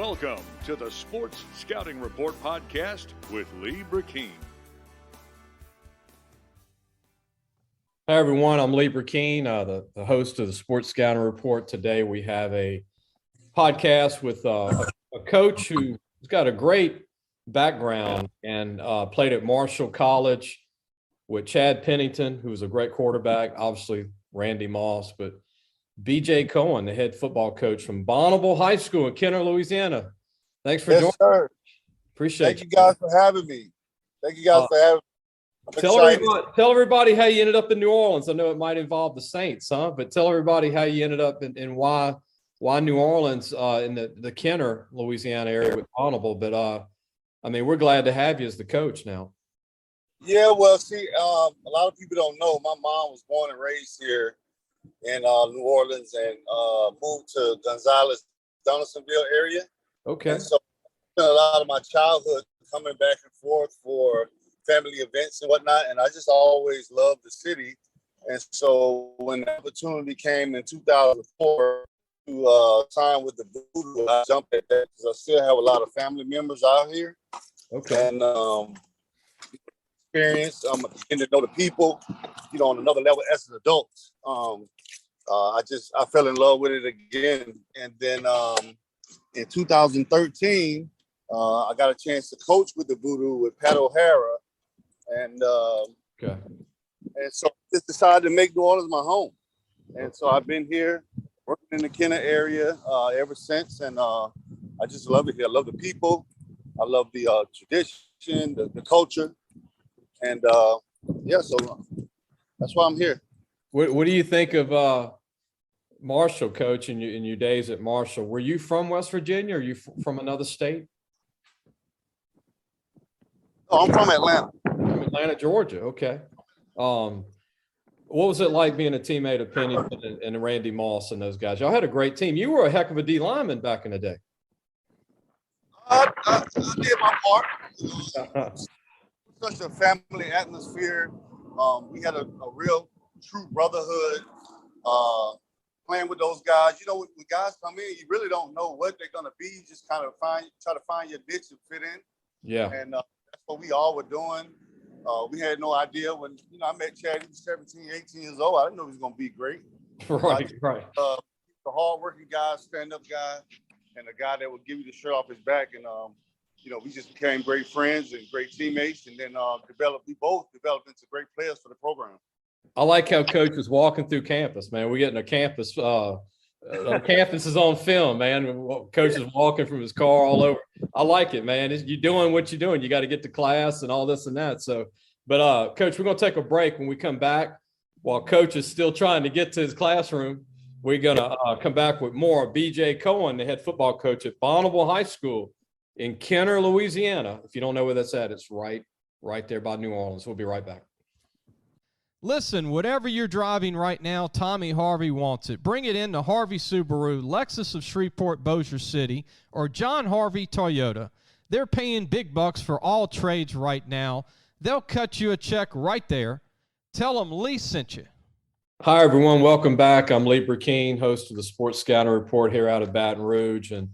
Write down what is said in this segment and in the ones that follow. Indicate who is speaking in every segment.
Speaker 1: Welcome to the Sports Scouting Report podcast with Lee Brecheen.
Speaker 2: Hi, everyone. I'm Lee Brecheen, the host of the Sports Scouting Report. Today, we have a podcast with a coach who's got a great background and played at Marshall College with Chad Pennington, who was a great quarterback, obviously Randy Moss, but BJ Cohen, the head football coach from Bonnabel High School in Kenner, Louisiana. Thanks for joining.
Speaker 3: Sir.
Speaker 2: Appreciate it.
Speaker 3: Thank you guys for having me. Thank you guys for having me.
Speaker 2: Tell everybody how you ended up in New Orleans. I know it might involve the Saints, but tell everybody how you ended up and why New Orleans in the Kenner, Louisiana area with Bonnabel. But we're glad to have you as the coach now.
Speaker 3: Yeah, well, see, a lot of people don't know. My mom was born and raised here in New Orleans and moved to Gonzales, Donaldsonville area.
Speaker 2: Okay.
Speaker 3: And so I spent a lot of my childhood coming back and forth for family events and whatnot, and I just always loved the city. And so when the opportunity came in 2004 to sign with the Voodoo, I jumped at that because I still have a lot of family members out here.
Speaker 2: Okay.
Speaker 3: And experience, getting to know the people, on another level as an adult. I fell in love with it again. And then in 2013, I got a chance to coach with the Voodoo with Pat O'Hara. And so I just decided to make New Orleans my home. And so I've been here working in the Kenner area ever since. And I just love it here. I love the people. I love the tradition, the culture. And so that's why I'm here.
Speaker 2: What do you think of Marshall, Coach, in your days at Marshall? Were you from West Virginia or are you from another state?
Speaker 3: Oh, I'm from Atlanta.
Speaker 2: From Atlanta, Georgia. Okay. What was it like being a teammate of Pennington and Randy Moss and those guys? Y'all had a great team. You were a heck of a D lineman back in the day.
Speaker 3: I did my part. Such a family atmosphere. We had a real true brotherhood playing with those guys. When guys come in, you really don't know what they're going to be. You just kind of try to find your niche and fit in.
Speaker 2: Yeah.
Speaker 3: And that's what we all were doing. We had no idea when, I met Chad, he was 17, 18 years old. I didn't know he was going to be great.
Speaker 2: Right.
Speaker 3: The hardworking guy, stand-up guy, and a guy that would give you the shirt off his back. And, we just became great friends and great teammates, and then we both developed into great players for the program.
Speaker 2: I like how Coach was walking through campus, man. We're getting a campus. Campus is on film, man. Coach is walking from his car all over. I like it, man. You're doing what you're doing. You got to get to class and all this and that. So, but Coach, we're going to take a break. When we come back, while Coach is still trying to get to his classroom, we're going to come back with more. BJ Cohen, the head football coach at Bonnabel High School in Kenner, Louisiana. If you don't know where that's at, it's right there by New Orleans. We'll be right back.
Speaker 4: Listen, whatever you're driving right now, Tommy Harvey wants it. Bring it in to Harvey Subaru, Lexus of Shreveport, Bossier City, or John Harvey Toyota. They're paying big bucks for all trades right now. They'll cut you a check right there. Tell them Lee sent you.
Speaker 2: Hi, everyone. Welcome back. I'm Lee Brecheen, host of the Sports Scouting Report here out of Baton Rouge. And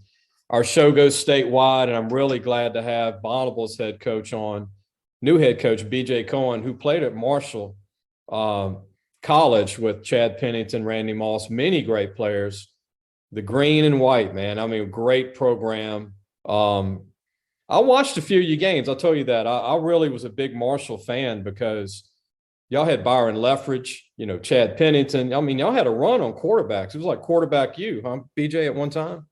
Speaker 2: our show goes statewide, and I'm really glad to have Bonnabel's head coach on, new head coach BJ Cohen, who played at Marshall College with Chad Pennington, Randy Moss, many great players. The green and white, man. Great program. I watched a few of your games. I'll tell you that. I really was a big Marshall fan because y'all had Byron Leftridge, Chad Pennington. Y'all had a run on quarterbacks. It was like quarterback you, huh, BJ, at one time?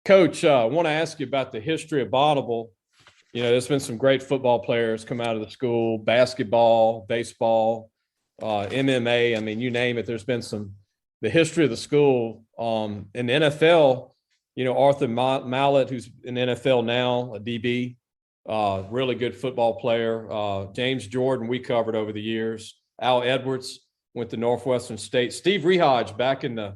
Speaker 2: Coach, I want to ask you about the history of Bonnabel. There's been some great football players come out of the school, basketball, baseball, MMA. You name it. There's been the history of the school. In the NFL, Arthur Mallett, who's in the NFL now, a DB, really good football player. James Jordan, we covered over the years. Al Edwards went to Northwestern State. Steve Rehage back in the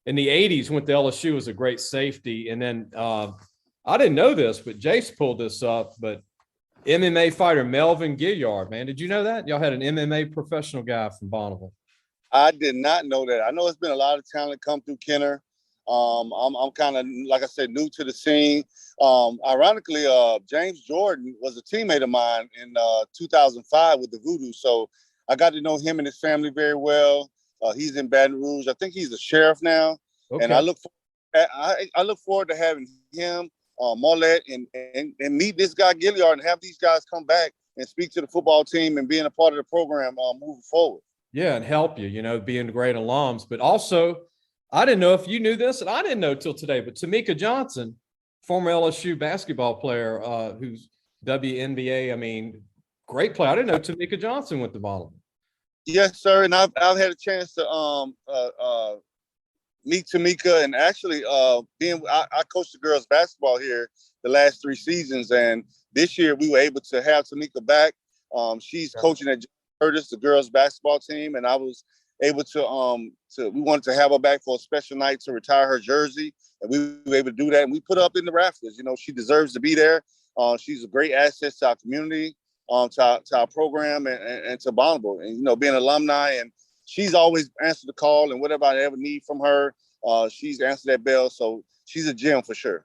Speaker 2: 80s went to LSU as a great safety. And then I didn't know this, but Jace pulled this up, but MMA fighter Melvin Gilliard, man. Did you know that? Y'all had an MMA professional guy from Bonnabel.
Speaker 3: I did not know that. I know it's been a lot of talent come through Kenner. I'm kind of, like I said, new to the scene. Ironically, James Jordan was a teammate of mine in 2005 with the Voodoo. So I got to know him and his family very well. He's in Baton Rouge. I think he's a sheriff now. Okay. And I look forward to having him, Marlette, and meet this guy Gilliard and have these guys come back and speak to the football team and being a part of the program moving forward.
Speaker 2: Yeah, and help you, being great alums. But also, I didn't know if you knew this, and I didn't know till today, but Tamika Johnson, former LSU basketball player who's WNBA, great player. I didn't know Tamika Johnson went to Bonnabel.
Speaker 3: Yes, sir. And I've had a chance to meet Tamika, and actually I coached the girls basketball here the last 3 seasons, and this year we were able to have Tamika back. She's coaching at Curtis, the girls basketball team, and I was able to we wanted to have her back for a special night to retire her jersey, and we were able to do that, and we put her up in the rafters. She deserves to be there. She's a great asset to our community, to our program, and to Bonnabel, and being an alumni, and she's always answered the call, and whatever I ever need from her, she's answered that bell. So she's a gem for sure.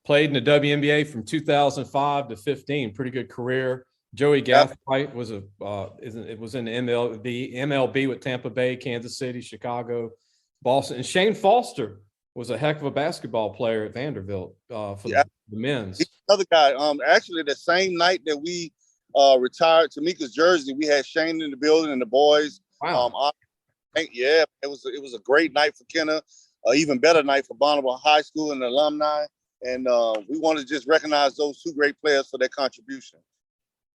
Speaker 2: Played in the WNBA from 2005 to 15. Pretty good career. Joey Gathright was in the MLB with Tampa Bay, Kansas City, Chicago, Boston. And Shane Foster was a heck of a basketball player at Vanderbilt for the men's.
Speaker 3: He's another guy. Actually, the same night that we retired Tamika's jersey, we had Shane in the building and the boys.
Speaker 2: Wow.
Speaker 3: It was a great night for Kenna, even better night for Bonnabel High School and the alumni. And we want to just recognize those 2 great players for their contribution.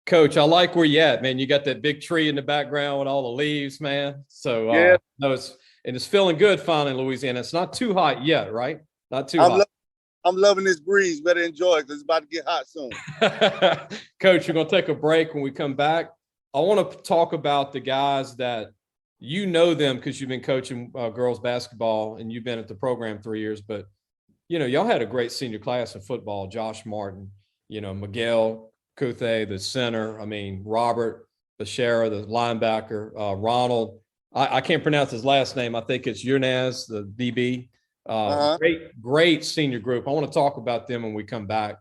Speaker 2: Coach, I like where you at, man. You got that big tree in the background with all the leaves, man. So it's feeling good finally in Louisiana. It's not too hot yet, right? Not too hot.
Speaker 3: I'm loving this breeze. Better enjoy it because it's about to get hot soon.
Speaker 2: Coach, we're going to take a break. When we come back, I want to talk about the guys that them because you've been coaching girls basketball and you've been at the program 3 years. But, y'all had a great senior class in football. Josh Martin, Miguel Cuthe, the center. Robert Bashara, the linebacker. Ronald, I can't pronounce his last name. I think it's Yunez, the DB. Great senior group. I want to talk about them when we come back.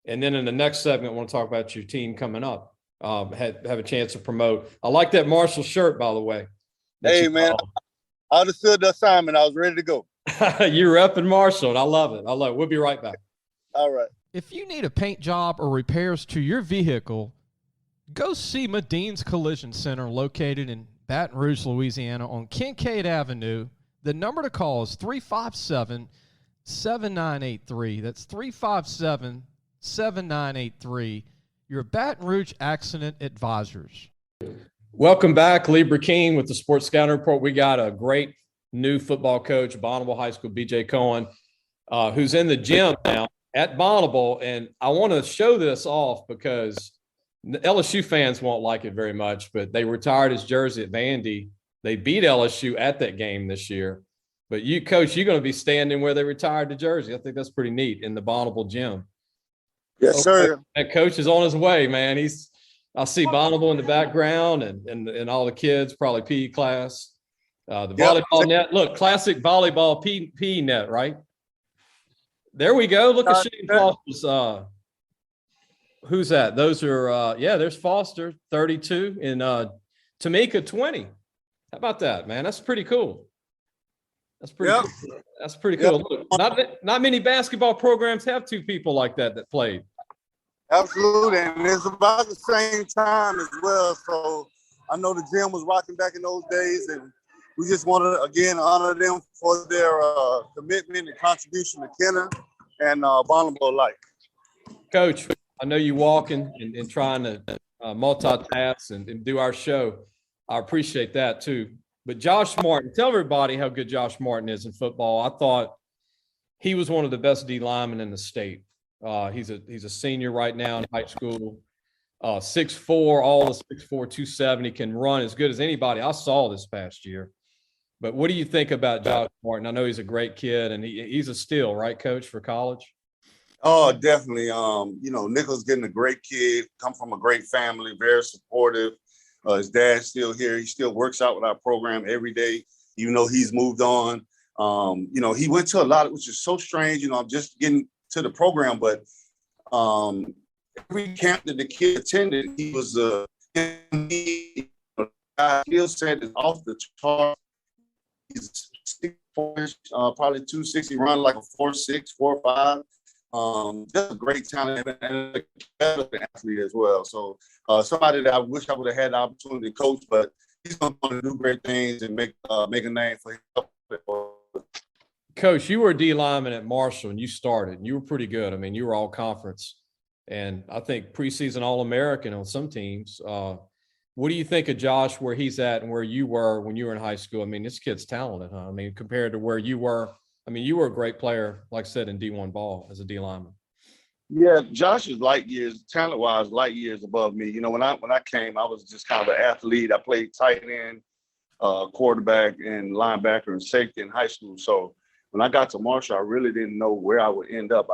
Speaker 2: And then in the next segment, I want to talk about your team coming up. Have a chance to promote. I like that Marshall shirt, by the way.
Speaker 3: Hey, man, I understood the assignment. I was ready to go.
Speaker 2: You're repping Marshall. I love it. We'll be right back.
Speaker 3: All right.
Speaker 4: If you need a paint job or repairs to your vehicle, go see Madine's Collision Center located in Baton Rouge, Louisiana on Kincaid Avenue. The number to call is 357-7983. That's 357-7983. Your Baton Rouge Accident Advisors.
Speaker 2: Welcome back. Lee Brecheen with the Sports Scouting Report. We got a great new football coach, Bonnabel High School, BJ Cohen, who's in the gym now at Bonnabel. And I want to show this off because LSU fans won't like it very much, but they retired his jersey at Vandy. They beat LSU at that game this year. But you, Coach, you're going to be standing where they retired the jersey. I think that's pretty neat in the Bonnabel gym.
Speaker 3: Yes, sir.
Speaker 2: That coach is on his way, man. I see Bonnabel in the background and all the kids, probably PE class. The volleyball net. Look, classic volleyball PE net, right? There we go. Look at Shane Foster's. Who's that? Those are, there's Foster, 32, and Tamika, 20. How about that, man? That's pretty cool. That's pretty cool. That's pretty cool. Look, not many basketball programs have 2 people like that played.
Speaker 3: Absolutely, and it's about the same time as well. So I know the gym was rocking back in those days, and we just want to, again, honor them for their commitment and contribution to Kenner and Bonnabel alike.
Speaker 2: Coach, I know you walking and trying to multitask and do our show. I appreciate that too. But Josh Martin, tell everybody how good Josh Martin is in football. I thought he was one of the best D linemen in the state. He's a senior right now in high school. 6'4", all the 6'4", 270, can run as good as anybody I saw this past year. But what do you think about Josh Martin? I know he's a great kid, and he's a steal, right, Coach, for college?
Speaker 3: Oh, definitely. Nichols getting a great kid, come from a great family, very supportive. His dad's still here. He still works out with our program every day, even though he's moved on. He went to a lot, which is so strange. I'm just getting to the program, but every camp that the kid attended, he was skill set is off the chart. He's 6'4", probably 260, run like a 4'6", 4'5". Just a great talent and a athlete as well. So somebody that I wish I would have had the opportunity to coach, but he's going to do great things and make a name for himself.
Speaker 2: Coach, you were a D lineman at Marshall and you started, and you were pretty good. I mean, you were all conference and I think preseason All-American on some teams. What do you think of Josh, where he's at and where you were when you were in high school? I mean, this kid's talented, huh? I mean, compared to where you were, I mean, you were a great player, like I said, in D1 ball as a D lineman.
Speaker 3: Yeah, Josh is light years, talent-wise, light years above me. When I came, I was just kind of an athlete. I played tight end, quarterback, and linebacker and safety in high school. So when I got to Marshall, I really didn't know where I would end up.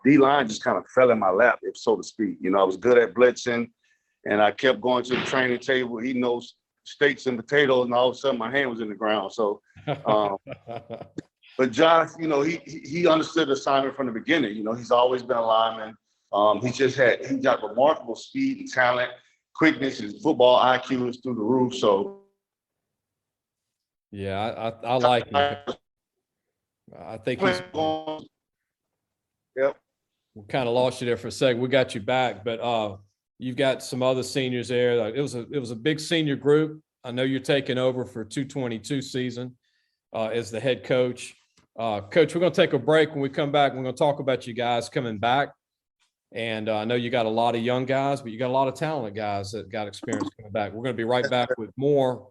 Speaker 3: D-line just kind of fell in my lap, if so to speak. I was good at blitzing, and I kept going to the training table, eating those steaks and potatoes, and all of a sudden my hand was in the ground. So, but Josh, he understood the assignment from the beginning. He's always been a lineman. He got remarkable speed and talent, quickness. His football IQ is through the roof. So,
Speaker 2: yeah, I like him. I think he's.
Speaker 3: Yep.
Speaker 2: We kind of lost you there for a second. We got you back, but you've got some other seniors there. It was a big senior group. I know you're taking over for 2022 season as the head coach. Coach, we're going to take a break. When we come back, we're going to talk about you guys coming back. And I know you got a lot of young guys, but you got a lot of talented guys that got experience coming back. We're going to be right back with more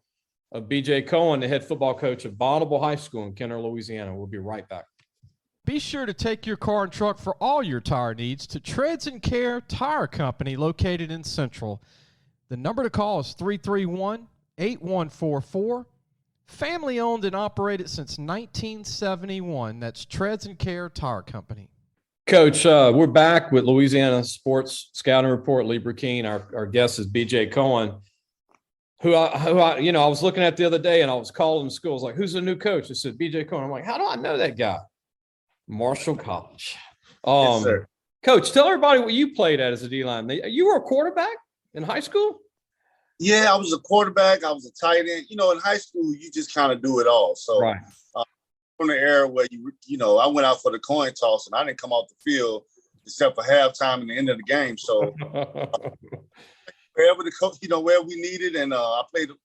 Speaker 2: of BJ Cohen, the head football coach of Bonnabel High School in Kenner, Louisiana. We'll be right back.
Speaker 4: Be sure to take your car and truck for all your tire needs to Treads and Care Tire Company located in Central. The number to call is 331-8144. Family owned and operated since 1971. That's Treads and Care Tire Company.
Speaker 2: Coach, we're back with Louisiana Sports Scouting Report. Lee Brecheen. Our guest is BJ Cohen, who I was looking at the other day, and I was calling school. I was like, "Who's the new coach?" I said, "BJ Cohen." I'm like, "How do I know that guy?" Marshall College.
Speaker 3: Yes, sir.
Speaker 2: Coach, tell everybody what you played at as a D-line. You were a quarterback in high school?
Speaker 3: Yeah, I was a quarterback. I was a tight end. In high school, you just kind of do it all. So
Speaker 2: right.
Speaker 3: From the era where I went out for the coin toss and I didn't come off the field except for halftime and the end of the game. So wherever the coach, where we needed, and I played, a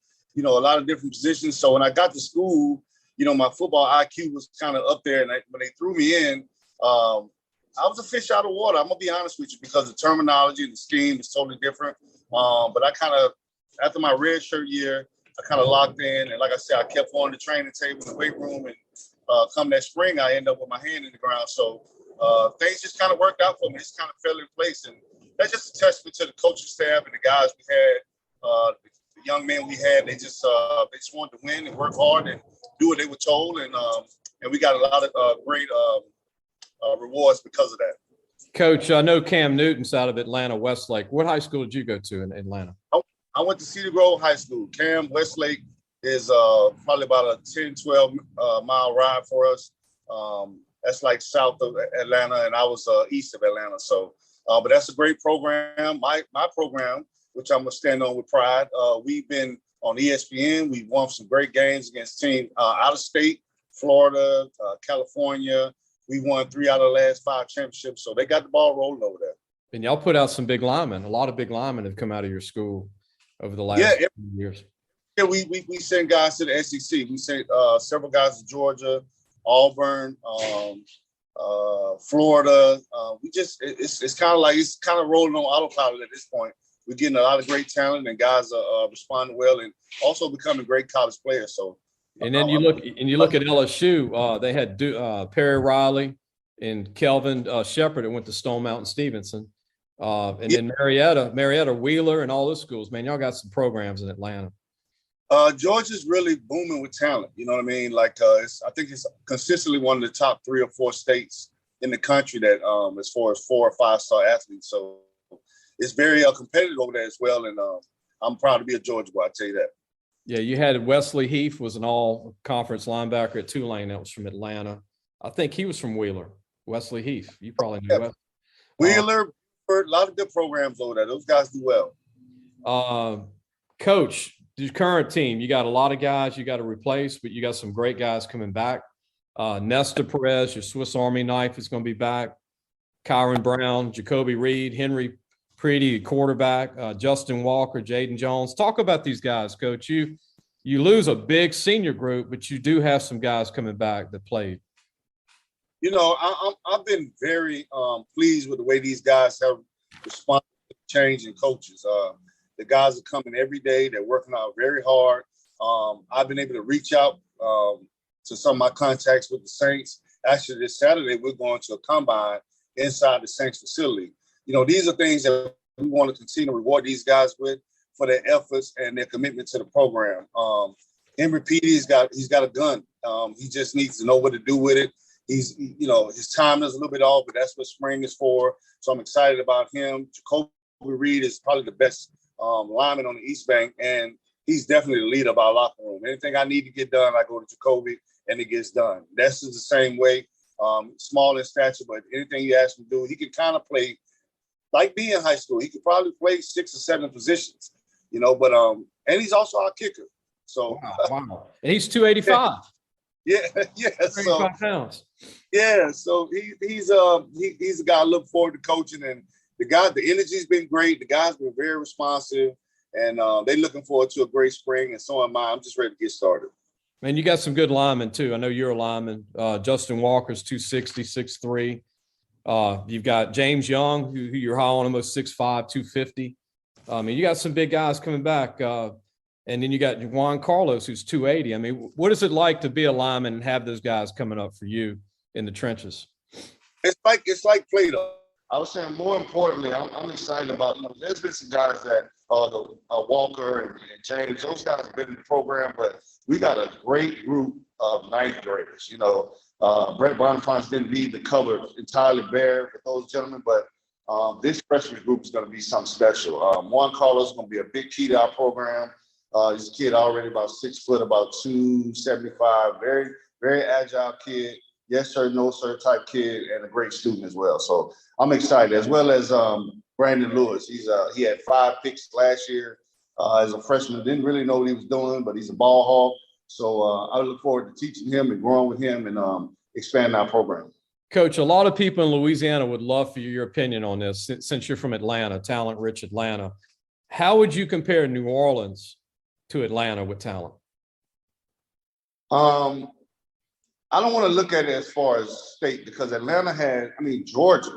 Speaker 3: lot of different positions. So when I got to school, my football IQ was kind of up there, and when they threw me in, I was a fish out of water. I'm gonna be honest with you, because the terminology and the scheme is totally different. But I kind of, after my red shirt year, I kind of locked in, and like I said, I kept on the training table in the weight room, and come that spring, I ended up with my hand in the ground. So things just kind of worked out for me. It just kind of fell in place, and that's just a testament to the coaching staff and the guys we had, the young men we had. They just wanted to win and work hard and do what they were told, and we got a lot of great rewards because of that.
Speaker 2: Coach, I know Cam Newton's out of Atlanta, Westlake. What high school did you go to in Atlanta?
Speaker 3: I went to Cedar Grove High School. Cam, Westlake is probably about a 10, 12 mile ride for us. That's like south of Atlanta, and I was east of Atlanta. So, but that's a great program. My program, which I'm going to stand on with pride, we've been on ESPN. We've won some great games against teams out of state, Florida, California. We won 3 out of the last 5 championships. So they got the ball rolling over there.
Speaker 2: And y'all put out some big linemen. A lot of big linemen have come out of your school over the last few years.
Speaker 3: Yeah, we send guys to the SEC. We sent several guys to Georgia, Auburn, Florida. It's kind of rolling on autopilot at this point. We're getting a lot of great talent, and guys are responding well, and also becoming great college players. So,
Speaker 2: and then you look at LSU. They had Perry Riley and Kelvin Shepard that went to Stone Mountain Stevenson, and then Marietta Wheeler, and all those schools. Man, y'all got some programs in Atlanta.
Speaker 3: Georgia's really booming with talent. You know what I mean? Like, I think it's consistently one of the top 3 or 4 states in the country that, as far as 4 or 5 star athletes. So it's very competitive over there as well. And I'm proud to be a Georgia boy. I tell you that.
Speaker 2: Yeah, you had Wesley Heath was an all-conference linebacker at Tulane. That was from Atlanta. I think he was from Wheeler. Wesley Heath. You probably know Wesley.
Speaker 3: Wheeler, a lot of good programs over there. Those guys do well.
Speaker 2: Coach, your current team, you got a lot of guys you got to replace, but you got some great guys coming back. Nesta Perez, your Swiss Army knife, is going to be back. Kyron Brown, Jacoby Reed, Henry Pretty, quarterback, Justin Walker, Jaden Jones. Talk about these guys, Coach. You lose a big senior group, but you do have some guys coming back that played.
Speaker 3: You know, I've been very pleased with the way these guys have responded to the change in coaches. The guys are coming every day. They're working out very hard. I've been able to reach out to some of my contacts with the Saints. Actually, this Saturday, we're going to a combine inside the Saints facility. You know, these are things that we want to continue to reward these guys with for their efforts and their commitment to the program. Henry Petey, he's got a gun. He just needs to know what to do with it. His time is a little bit off, but that's what spring is for. So I'm excited about him. Jacoby Reed is probably the best lineman on the East Bank, and he's definitely the leader of our locker room. Anything I need to get done, I go to Jacoby, and it gets done. That's the same way. Small in stature, but anything you ask him to do, he can kind of play like being in high school. He could probably play 6 or 7 positions, but and he's also our kicker. So
Speaker 2: wow. And he's 285.
Speaker 3: Yeah.
Speaker 2: 35 pounds.
Speaker 3: Yeah, so he's a guy I look forward to coaching, and the energy's been great. The guys been very responsive, and they're looking forward to a great spring, and so am I. I'm just ready to get started.
Speaker 2: Man, you got some good linemen too. I know you're a lineman. Justin Walker's 260, 6'3". You've got James Young, who you're high on, almost 6'5", 250. You got some big guys coming back. And then you got Juan Carlos, who's 280. I mean, what is it like to be a lineman and have those guys coming up for you in the trenches?
Speaker 3: It's like Play-Doh. I was saying, more importantly, I'm excited about, there's been some guys that Walker and James, those guys have been in the program, but we got a great group of ninth graders. Brett Boniface didn't leave the cover entirely bare for those gentlemen, but this freshman group is going to be something special. Juan Carlos is going to be a big key to our program. He's a kid already about 6 foot, about 275, very, very agile kid. Yes, sir, no, sir type kid, and a great student as well. So I'm excited, as well as Brandon Lewis. He had 5 picks last year as a freshman. Didn't really know what he was doing, but he's a ball hawk. So I look forward to teaching him and growing with him and expanding our program.
Speaker 2: Coach, a lot of people in Louisiana would love for your opinion on this, since you're from Atlanta, talent-rich Atlanta. How would you compare New Orleans to Atlanta with talent?
Speaker 3: I don't want to look at it as far as state, because Georgia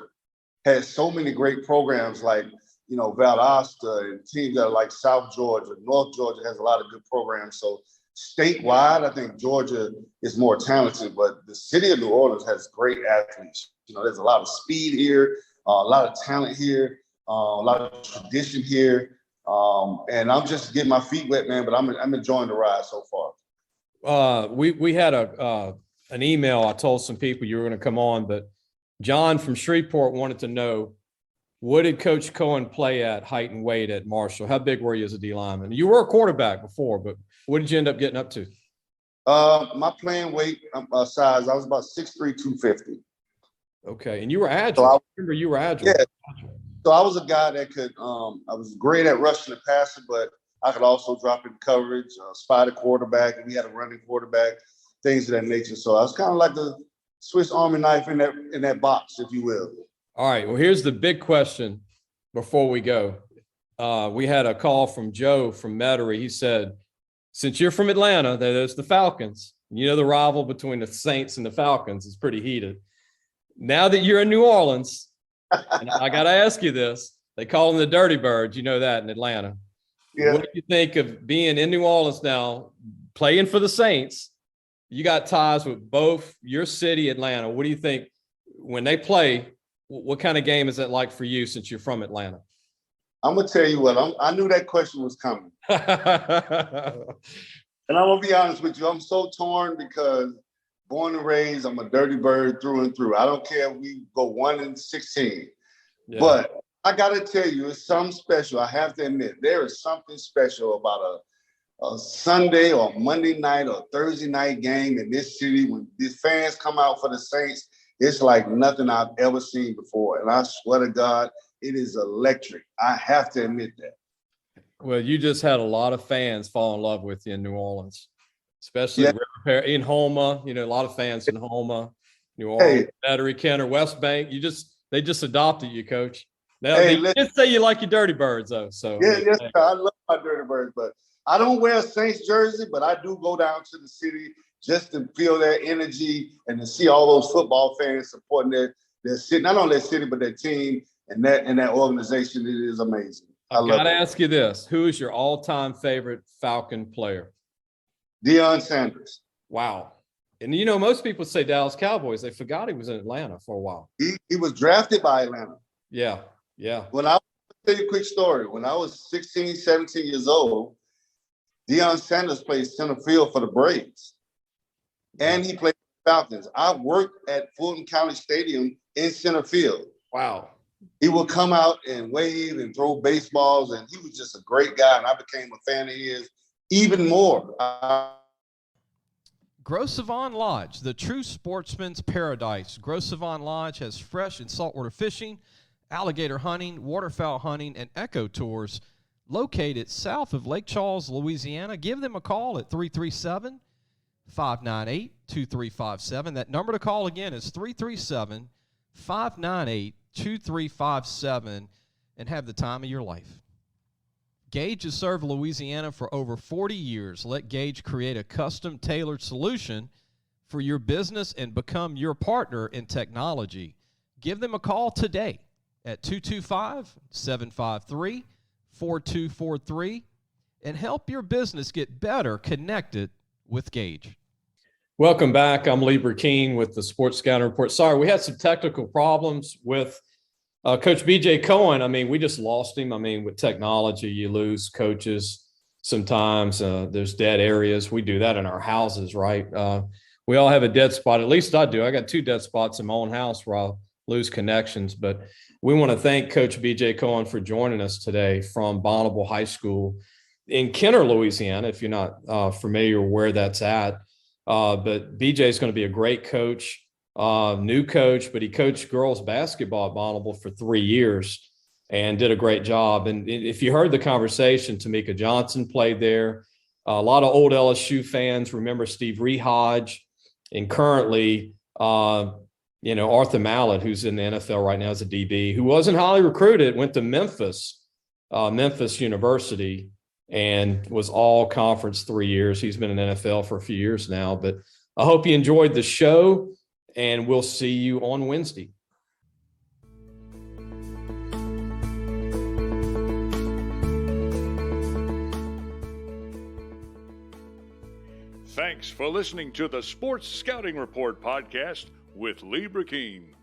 Speaker 3: has so many great programs like, Valdosta and teams that are like South Georgia. North Georgia has a lot of good programs. So statewide, I think Georgia is more talented, but the city of New Orleans has great athletes. There's a lot of speed here, a lot of talent here, a lot of tradition here. And I'm just getting my feet wet, man, but I'm enjoying the ride so far.
Speaker 2: We had an email. I told some people you were going to come on, but John from Shreveport wanted to know, what did Coach Cohen play at height and weight at Marshall? How big were you as a D lineman? You were a quarterback before, but what did you end up getting up to?
Speaker 3: My playing weight size, I was about 6'3", 250.
Speaker 2: Okay, and you were agile. So I remember you were agile.
Speaker 3: Yeah. So I was a guy that could, I was great at rushing and passing, but I could also drop in coverage, spot a quarterback, and we had a running quarterback, things of that nature. So I was kind of like the Swiss Army knife in that box, if you will.
Speaker 2: All right. Well, here's the big question before we go. We had a call from Joe from Metairie. He said, since you're from Atlanta, there's the Falcons. The rival between the Saints and the Falcons is pretty heated. Now that you're in New Orleans, and I got to ask you this, they call them the Dirty Birds. You know that in Atlanta. Yeah. What do you think of being in New Orleans now, playing for the Saints? You got ties with both your city, Atlanta. What do you think when they play? What kind of game is that like for you since you're from Atlanta?
Speaker 3: I'm going to tell you what, I knew that question was coming. And I'm going to be honest with you. I'm so torn because born and raised, I'm a Dirty Bird through and through. I don't care if we go 1-16. Yeah. But I got to tell you, it's something special. I have to admit, there is something special about a Sunday or Monday night or Thursday night game in this city, when these fans come out for the Saints, it's like nothing I've ever seen before. And I swear to God, it is electric. I have to admit that.
Speaker 2: Well, you just had a lot of fans fall in love with you in New Orleans, especially in Houma. A lot of fans in Houma, New Orleans, Metairie, Kenner, West Bank. They just adopted you, Coach. Now, they did say you like your Dirty Birds, though. So
Speaker 3: yes, I love my Dirty Birds, but I don't wear a Saints jersey, but I do go down to the city just to feel their energy and to see all those football fans supporting their city, not only their city but their team and that organization. It is amazing.
Speaker 2: I've got to ask you this: who is your all-time favorite Falcon player?
Speaker 3: Deion Sanders.
Speaker 2: Wow. And most people say Dallas Cowboys. They forgot he was in Atlanta for a while.
Speaker 3: He was drafted by Atlanta.
Speaker 2: Yeah.
Speaker 3: I'll tell you a quick story. When I was 16, 17 years old, Deion Sanders played center field for the Braves. And he played for the Falcons. I worked at Fulton County Stadium in center field.
Speaker 2: Wow.
Speaker 3: He would come out and wave and throw baseballs, and he was just a great guy, and I became a fan of his even more.
Speaker 4: Gros Savon Lodge, the true sportsman's paradise. Gros Savon Lodge has fresh and saltwater fishing, alligator hunting, waterfowl hunting, and eco tours located south of Lake Charles, Louisiana. Give them a call at 337-598-2357. That number to call again is 337-598-2357, and have the time of your life. Gage has served Louisiana for over 40 years. Let Gage create a custom-tailored solution for your business and become your partner in technology. Give them a call today at 225-753-4243 and help your business get better connected with Gage.
Speaker 2: Welcome back. I'm Lee Brecheen with the Sports Scouting Report. Sorry, we had some technical problems with Coach BJ Cohen. We just lost him. With technology, you lose coaches sometimes. There's dead areas. We do that in our houses, right? We all have a dead spot. At least I do. I got 2 dead spots in my own house where I'll lose connections. But we want to thank Coach BJ Cohen for joining us today from Bonnabel High School in Kenner, Louisiana, if you're not familiar where that's at. But BJ is going to be a great coach. New coach, but he coached girls basketball at Bonnabel for 3 years and did a great job. And if you heard the conversation, Tamika Johnson played there. A lot of old LSU fans remember Steve Rehodge, and currently, Arthur Mallett, who's in the NFL right now as a DB, who wasn't highly recruited, went to Memphis University, and was all conference 3 years. He's been in the NFL for a few years now, but I hope you enjoyed the show. And we'll see you on Wednesday.
Speaker 1: Thanks for listening to the Sports Scouting Report podcast with Lee Brecheen.